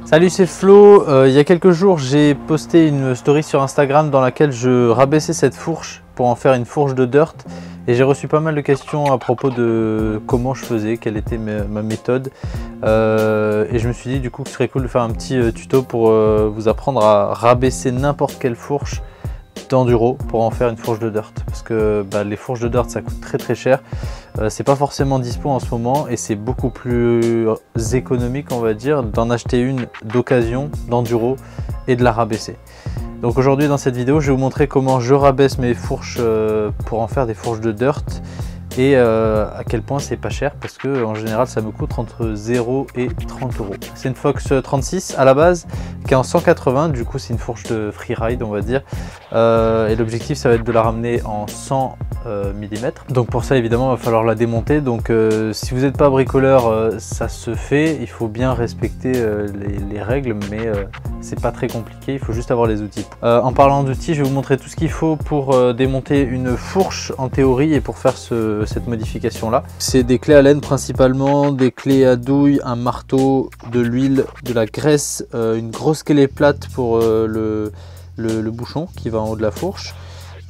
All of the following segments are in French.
Salut, c'est Flo. Il y a quelques jours, j'ai posté une story sur Instagram dans laquelle je rabaissais cette fourche pour en faire une fourche de dirt. Et j'ai reçu pas mal de questions à propos de comment je faisais, quelle était ma méthode. Et je me suis dit du coup que ce serait cool de faire un petit tuto pour vous apprendre à rabaisser n'importe quelle fourche d'enduro pour en faire une fourche de dirt. Parce que les fourches de dirt ça coûte très cher. C'est pas forcément dispo en ce moment et c'est beaucoup plus économique, on va dire, d'en acheter une d'occasion, d'enduro et de la rabaisser. Donc aujourd'hui dans cette vidéo, je vais vous montrer comment je rabaisse mes fourches pour en faire des fourches de dirt et à quel point c'est pas cher parce que en général ça me coûte entre 0 et 30 €. C'est une Fox 36 à la base qui est en 180, du coup c'est une fourche de freeride on va dire, et l'objectif ça va être de la ramener en 100 mm. Donc pour ça évidemment il va falloir la démonter, donc si vous n'êtes pas bricoleur ça se fait, il faut bien respecter les règles, mais c'est pas très compliqué, il faut juste avoir les outils. En parlant d'outils, je vais vous montrer tout ce qu'il faut pour démonter une fourche en théorie et pour faire cette modification là. C'est des clés Allen principalement, des clés à douille, un marteau, de l'huile, de la graisse, une grosse clé plate pour le bouchon qui va en haut de la fourche,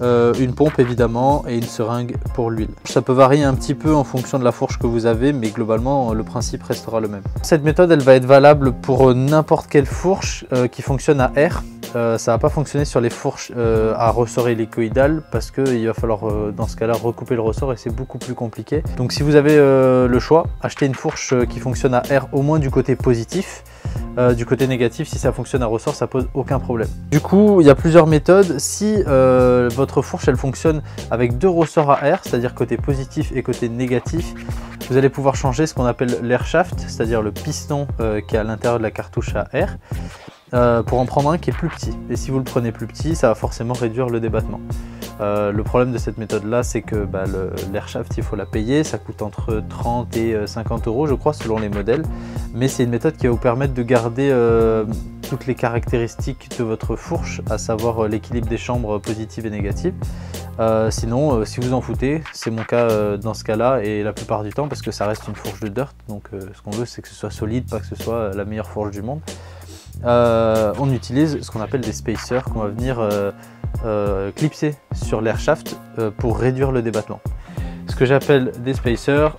une pompe évidemment et une seringue pour l'huile. Ça peut varier un petit peu en fonction de la fourche que vous avez, mais globalement le principe restera le même. Cette méthode elle va être valable pour n'importe quelle fourche qui fonctionne à air. Ça va pas fonctionner sur les fourches à ressort hélicoïdal parce qu'il va falloir dans ce cas là recouper le ressort et c'est beaucoup plus compliqué. Donc si vous avez le choix, achetez une fourche qui fonctionne à air au moins du côté positif. Du côté négatif, si ça fonctionne à ressort, ça pose aucun problème. Du coup, il y a plusieurs méthodes. Si votre fourche elle fonctionne avec deux ressorts à air, c'est-à-dire côté positif et côté négatif, vous allez pouvoir changer ce qu'on appelle l'air shaft, c'est-à-dire le piston qui est à l'intérieur de la cartouche à air, pour en prendre un qui est plus petit. Et si vous le prenez plus petit, ça va forcément réduire le débattement. Le problème de cette méthode là, c'est que l'air shaft il faut la payer, ça coûte entre 30 et 50 € je crois selon les modèles, mais c'est une méthode qui va vous permettre de garder toutes les caractéristiques de votre fourche, à savoir l'équilibre des chambres positives et négatives. Sinon si vous en foutez, c'est mon cas dans ce cas là et la plupart du temps, parce que ça reste une fourche de dirt, donc ce qu'on veut c'est que ce soit solide, pas que ce soit la meilleure fourche du monde. On utilise ce qu'on appelle des spacers qu'on va venir clipser sur l'air shaft pour réduire le débattement. Ce que j'appelle des spacers,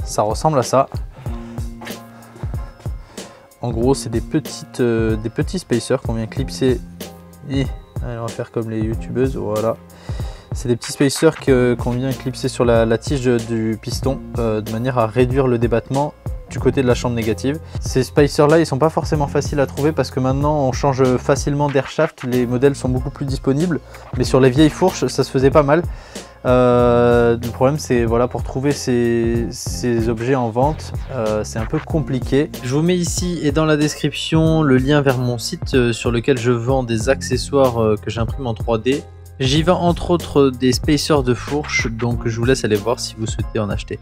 ça ressemble à ça. En gros c'est des petits spacers qu'on vient clipser et allez, on va faire comme les youtubeuses, voilà. C'est des petits spacers qu'on vient clipser sur la tige du piston de manière à réduire le débattement du côté de la chambre négative. Ces spacers là ils sont pas forcément faciles à trouver parce que maintenant on change facilement d'air shaft, les modèles sont beaucoup plus disponibles, mais sur les vieilles fourches ça se faisait pas mal. Le problème c'est voilà, pour trouver ces objets en vente c'est un peu compliqué. Je vous mets ici et dans la description le lien vers mon site sur lequel je vends des accessoires que j'imprime en 3D. J'y vends entre autres des spacers de fourche, donc je vous laisse aller voir si vous souhaitez en acheter.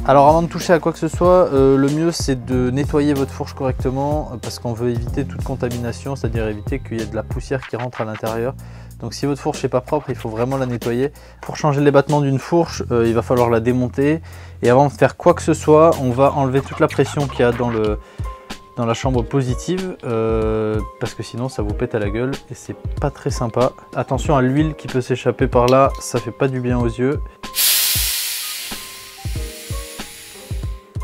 Alors avant de toucher à quoi que ce soit, le mieux c'est de nettoyer votre fourche correctement parce qu'on veut éviter toute contamination, c'est-à-dire éviter qu'il y ait de la poussière qui rentre à l'intérieur. Donc si votre fourche n'est pas propre, il faut vraiment la nettoyer. Pour changer le débattement d'une fourche, il va falloir la démonter. Et avant de faire quoi que ce soit, on va enlever toute la pression qu'il y a dans la chambre positive parce que sinon ça vous pète à la gueule et c'est pas très sympa. Attention à l'huile qui peut s'échapper par là, ça fait pas du bien aux yeux.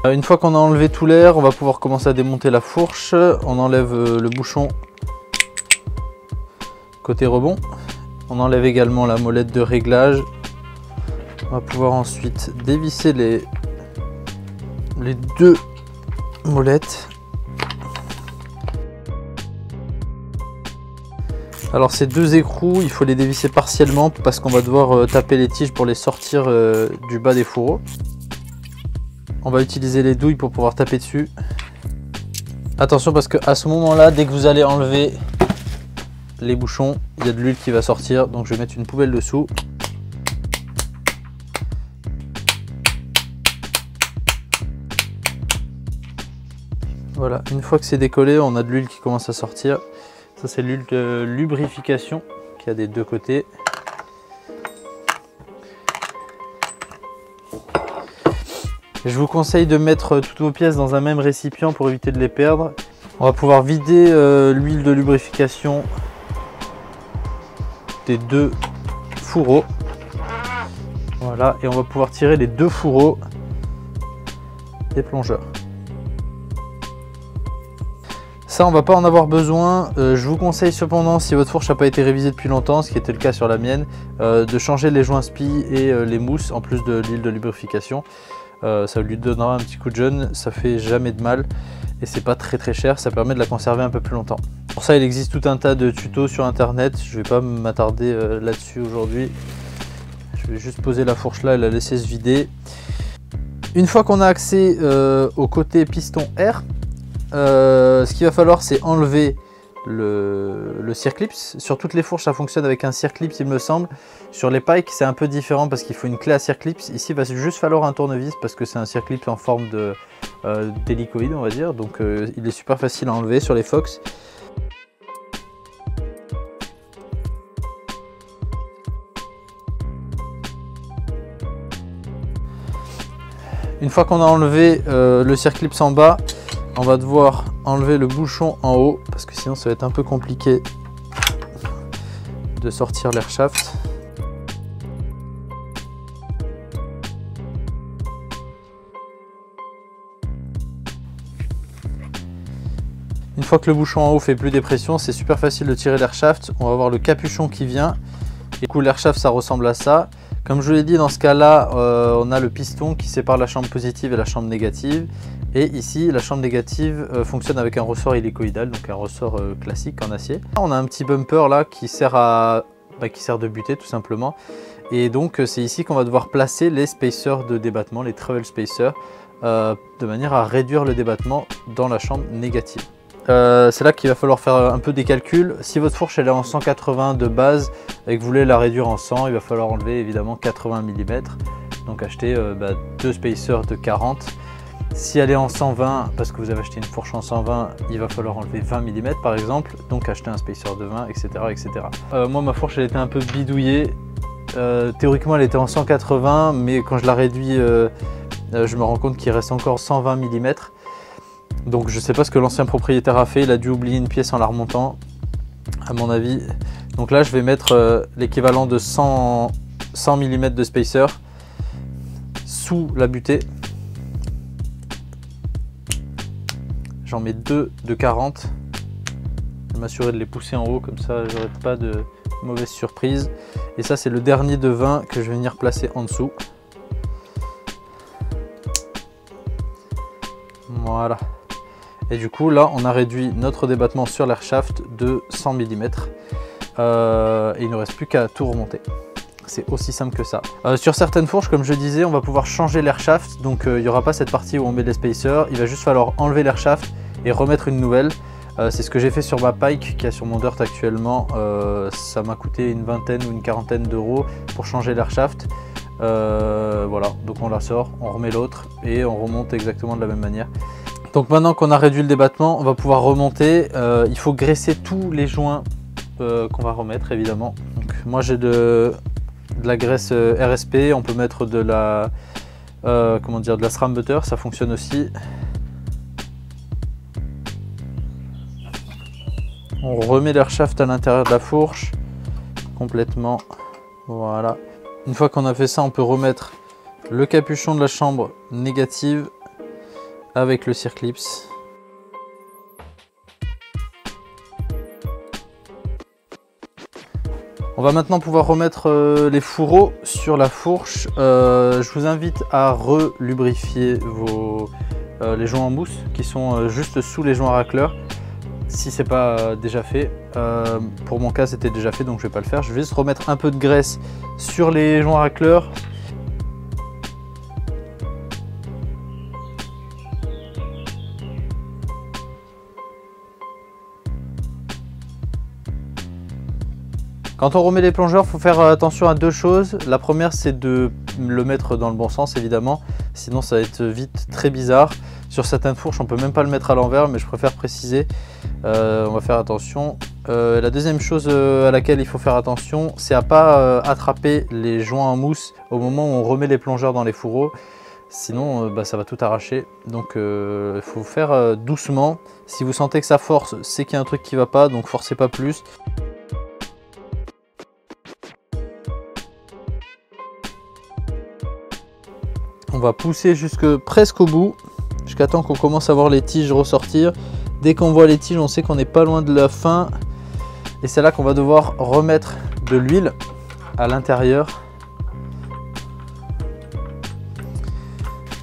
Une fois qu'on a enlevé tout l'air, on va pouvoir commencer à démonter la fourche. On enlève le bouchon côté rebond. On enlève également la molette de réglage. On va pouvoir ensuite dévisser les deux molettes. Alors ces deux écrous, il faut les dévisser partiellement parce qu'on va devoir taper les tiges pour les sortir du bas des fourreaux. On va utiliser les douilles pour pouvoir taper dessus. Attention parce que à ce moment là, dès que vous allez enlever les bouchons, il y a de l'huile qui va sortir, donc je vais mettre une poubelle dessous. Voilà, une fois que c'est décollé, on a de l'huile qui commence à sortir. Ça c'est l'huile de lubrification qui a des deux côtés. Je vous conseille de mettre toutes vos pièces dans un même récipient pour éviter de les perdre. On va pouvoir vider l'huile de lubrification des 2 fourreaux. Voilà, et on va pouvoir tirer les 2 fourreaux des plongeurs. Ça, on va pas en avoir besoin. Je vous conseille cependant, si votre fourche n'a pas été révisée depuis longtemps, ce qui était le cas sur la mienne, de changer les joints spi et les mousses en plus de l'huile de lubrification. Ça lui donnera un petit coup de jeune, ça fait jamais de mal et c'est pas très cher, ça permet de la conserver un peu plus longtemps. Pour ça, il existe tout un tas de tutos sur internet, je vais pas m'attarder là-dessus aujourd'hui. Je vais juste poser la fourche là et la laisser se vider. Une fois qu'on a accès au côté piston air, ce qu'il va falloir, c'est enlever le circlips. Sur toutes les fourches, ça fonctionne avec un circlips, il me semble. Sur les pikes, c'est un peu différent parce qu'il faut une clé à circlips. Ici, il va juste falloir un tournevis parce que c'est un circlips en forme d'hélicoïde, on va dire. Donc, il est super facile à enlever sur les Fox. Une fois qu'on a enlevé le circlips en bas, on va devoir enlever le bouchon en haut parce que sinon ça va être un peu compliqué de sortir l'air shaft. Une fois que le bouchon en haut fait plus des pressions, c'est super facile de tirer l'air shaft. On va voir le capuchon qui vient. Et du coup, l'air shaft, ça ressemble à ça. Comme je vous l'ai dit, dans ce cas-là, on a le piston qui sépare la chambre positive et la chambre négative. Et ici, la chambre négative fonctionne avec un ressort hélicoïdal, donc un ressort classique en acier. On a un petit bumper là qui sert de butée tout simplement. Et donc, c'est ici qu'on va devoir placer les spacers de débattement, les travel spacers, de manière à réduire le débattement dans la chambre négative. C'est là qu'il va falloir faire un peu des calculs. Si votre fourche elle est en 180 de base et que vous voulez la réduire en 100, il va falloir enlever évidemment 80 mm. Donc acheter 2 spacers de 40. Si elle est en 120, parce que vous avez acheté une fourche en 120, il va falloir enlever 20 mm par exemple. Donc acheter un spacer de 20, etc. etc. Moi ma fourche elle était un peu bidouillée. Théoriquement elle était en 180, mais quand je la réduis, je me rends compte qu'il reste encore 120 mm. Donc je sais pas ce que l'ancien propriétaire a fait, il a dû oublier une pièce en la remontant, à mon avis. Donc là je vais mettre l'équivalent de 100 mm de spacer sous la butée. J'en mets 2 de 40. Je vais m'assurer de les pousser en haut, comme ça j'aurai pas de mauvaise surprise. Et ça c'est le dernier de 20 que je vais venir placer en dessous. Voilà. Et du coup là on a réduit notre débattement sur l'air shaft de 100 mm. Et il ne reste plus qu'à tout remonter. C'est aussi simple que ça. Sur certaines fourches, comme je disais, on va pouvoir changer l'air shaft. Donc il n'y aura pas cette partie où on met les spacers. Il va juste falloir enlever l'air shaft et remettre une nouvelle. C'est ce que j'ai fait sur ma Pike qui est sur mon dirt actuellement. Ça m'a coûté une vingtaine ou une quarantaine d'euros pour changer l'air shaft. Voilà, donc on la sort, on remet l'autre et on remonte exactement de la même manière. Donc maintenant qu'on a réduit le débattement, on va pouvoir remonter. Il faut graisser tous les joints qu'on va remettre évidemment. Donc, moi j'ai de la graisse RSP, on peut mettre de la de la SRAM butter, ça fonctionne aussi. On remet l'air shaft à l'intérieur de la fourche complètement. Voilà. Une fois qu'on a fait ça, on peut remettre le capuchon de la chambre négative avec le circlips. On va maintenant pouvoir remettre les fourreaux sur la fourche. Je vous invite à relubrifier les joints en mousse qui sont juste sous les joints racleurs. Si c'est pas déjà fait, pour mon cas c'était déjà fait donc je vais pas le faire. Je vais juste remettre un peu de graisse sur les joints racleurs. Quand on remet les plongeurs, il faut faire attention à deux choses. La première, c'est de le mettre dans le bon sens, évidemment. Sinon, ça va être vite très bizarre. Sur certaines fourches, on peut même pas le mettre à l'envers, mais je préfère préciser. On va faire attention. La deuxième chose à laquelle il faut faire attention, c'est à ne pas attraper les joints en mousse au moment où on remet les plongeurs dans les fourreaux. sinon bah, ça va tout arracher. Donc il faut faire doucement. Si vous sentez que ça force, c'est qu'il y a un truc qui va pas, donc forcez pas plus. On va pousser presque au bout, jusqu'à temps qu'on commence à voir les tiges ressortir. Dès qu'on voit les tiges, on sait qu'on n'est pas loin de la fin. Et c'est là qu'on va devoir remettre de l'huile à l'intérieur.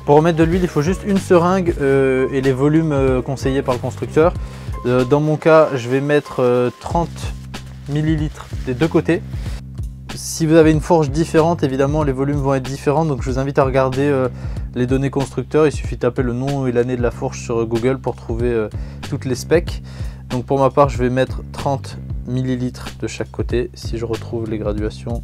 Pour remettre de l'huile, il faut juste une seringue et les volumes conseillés par le constructeur. Dans mon cas, je vais mettre 30 ml des deux côtés. Si vous avez une fourche différente, évidemment, les volumes vont être différents. Donc, je vous invite à regarder les données constructeurs. Il suffit de taper le nom et l'année de la fourche sur Google pour trouver toutes les specs. Donc, pour ma part, je vais mettre 30 ml de chaque côté. Si je retrouve les graduations.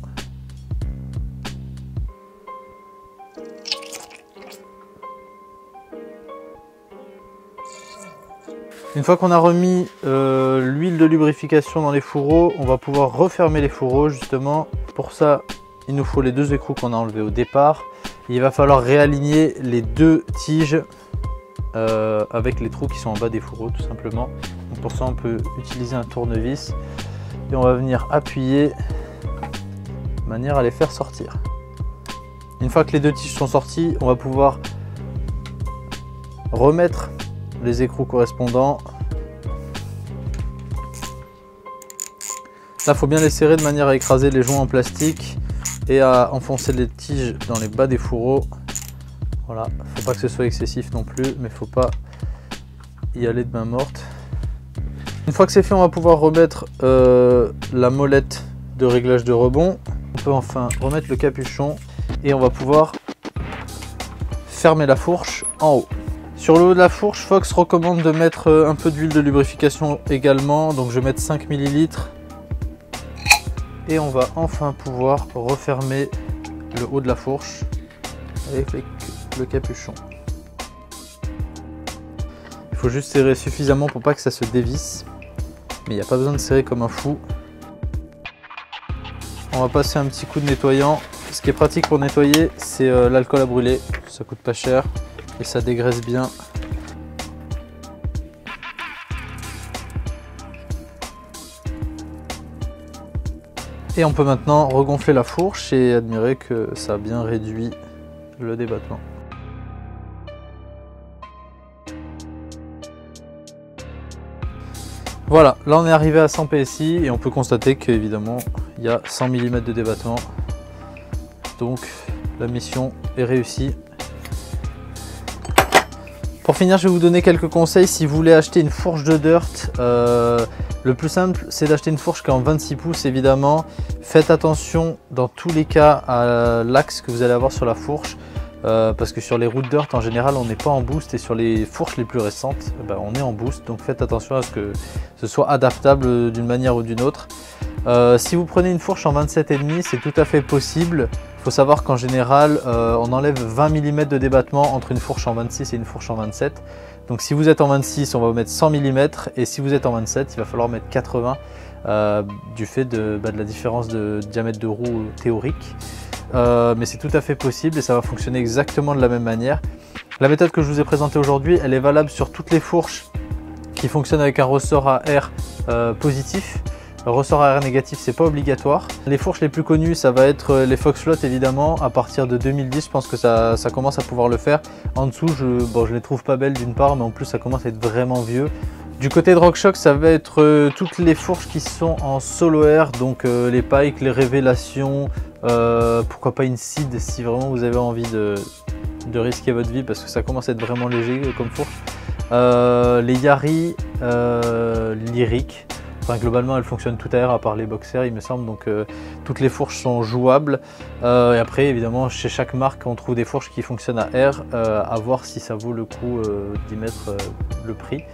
Une fois qu'on a remis l'huile de lubrification dans les fourreaux, on va pouvoir refermer les fourreaux justement. Pour ça, il nous faut les deux écrous qu'on a enlevés au départ. Il va falloir réaligner les deux tiges avec les trous qui sont en bas des fourreaux tout simplement. Donc pour ça, on peut utiliser un tournevis et on va venir appuyer de manière à les faire sortir. Une fois que les deux tiges sont sorties, on va pouvoir remettre les écrous correspondants. Là, il faut bien les serrer de manière à écraser les joints en plastique et à enfoncer les tiges dans les bas des fourreaux. Voilà, faut pas que ce soit excessif non plus, mais faut pas y aller de main morte. Une fois que c'est fait, on va pouvoir remettre la molette de réglage de rebond. On peut enfin remettre le capuchon et on va pouvoir fermer la fourche en haut. Sur le haut de la fourche, Fox recommande de mettre un peu d'huile de lubrification également, donc je vais mettre 5 ml. Et on va enfin pouvoir refermer le haut de la fourche avec le capuchon. Il faut juste serrer suffisamment pour pas que ça se dévisse, mais il n'y a pas besoin de serrer comme un fou. On va passer un petit coup de nettoyant. Ce qui est pratique pour nettoyer, c'est l'alcool à brûler, ça coûte pas cher. Et ça dégraisse bien. Et on peut maintenant regonfler la fourche et admirer que ça a bien réduit le débattement. Voilà, là on est arrivé à 100 PSI et on peut constater qu'évidemment il y a 100 mm de débattement. Donc la mission est réussie. Pour finir, je vais vous donner quelques conseils si vous voulez acheter une fourche de dirt. Le plus simple, c'est d'acheter une fourche qui est en 26 pouces évidemment. Faites attention dans tous les cas à l'axe que vous allez avoir sur la fourche. Parce que sur les roues de dirt en général on n'est pas en boost et sur les fourches les plus récentes on est en boost. Donc faites attention à ce que ce soit adaptable d'une manière ou d'une autre. Si vous prenez une fourche en 27,5, c'est tout à fait possible. Il faut savoir qu'en général, on enlève 20 mm de débattement entre une fourche en 26 et une fourche en 27. Donc si vous êtes en 26, on va mettre 100 mm et si vous êtes en 27, il va falloir mettre 80 du fait de la différence de diamètre de roue théorique. Mais c'est tout à fait possible et ça va fonctionner exactement de la même manière. La méthode que je vous ai présentée aujourd'hui, elle est valable sur toutes les fourches qui fonctionnent avec un ressort à air positif. Le ressort à air négatif, c'est pas obligatoire. Les fourches les plus connues, ça va être les Foxflot évidemment. À partir de 2010, je pense que ça commence à pouvoir le faire. En dessous, je les trouve pas belles d'une part, mais en plus ça commence à être vraiment vieux. Du côté de RockShox, ça va être toutes les fourches qui sont en solo air, donc les Pike, les Révélations, pourquoi pas une Seed si vraiment vous avez envie de risquer votre vie parce que ça commence à être vraiment léger comme fourche. Les Yari, Lyric. Enfin, globalement, elles fonctionnent tout à air à part les boxers, il me semble. Donc, toutes les fourches sont jouables. Et après, évidemment, chez chaque marque, on trouve des fourches qui fonctionnent à air. À voir si ça vaut le coup d'y mettre le prix.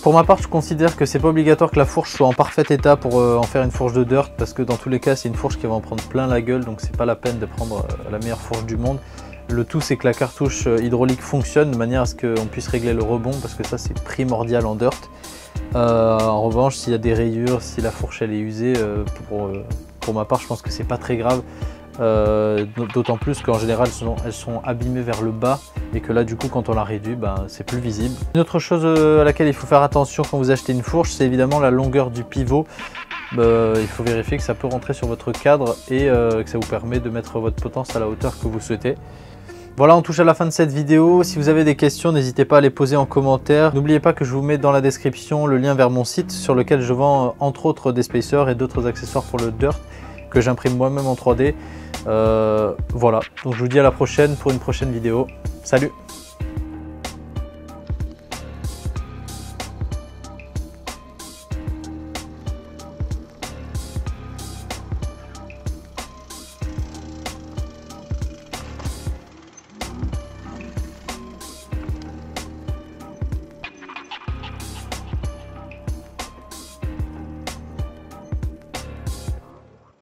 Pour ma part, je considère que c'est pas obligatoire que la fourche soit en parfait état pour en faire une fourche de dirt, parce que dans tous les cas, c'est une fourche qui va en prendre plein la gueule. Donc, c'est pas la peine de prendre la meilleure fourche du monde. Le tout, c'est que la cartouche hydraulique fonctionne de manière à ce qu'on puisse régler le rebond, parce que ça, c'est primordial en dirt. En revanche, s'il y a des rayures, si la fourche elle est usée, pour ma part je pense que c'est pas très grave. d'autant plus qu'en général elles sont abîmées vers le bas et que là du coup quand on la réduit, c'est plus visible. Une autre chose à laquelle il faut faire attention quand vous achetez une fourche, c'est évidemment la longueur du pivot. Il faut vérifier que ça peut rentrer sur votre cadre et que ça vous permet de mettre votre potence à la hauteur que vous souhaitez. Voilà, on touche à la fin de cette vidéo. Si vous avez des questions, n'hésitez pas à les poser en commentaire. N'oubliez pas que je vous mets dans la description le lien vers mon site sur lequel je vends entre autres des spacers et d'autres accessoires pour le dirt que j'imprime moi-même en 3D. Voilà, donc je vous dis à la prochaine pour une prochaine vidéo. Salut!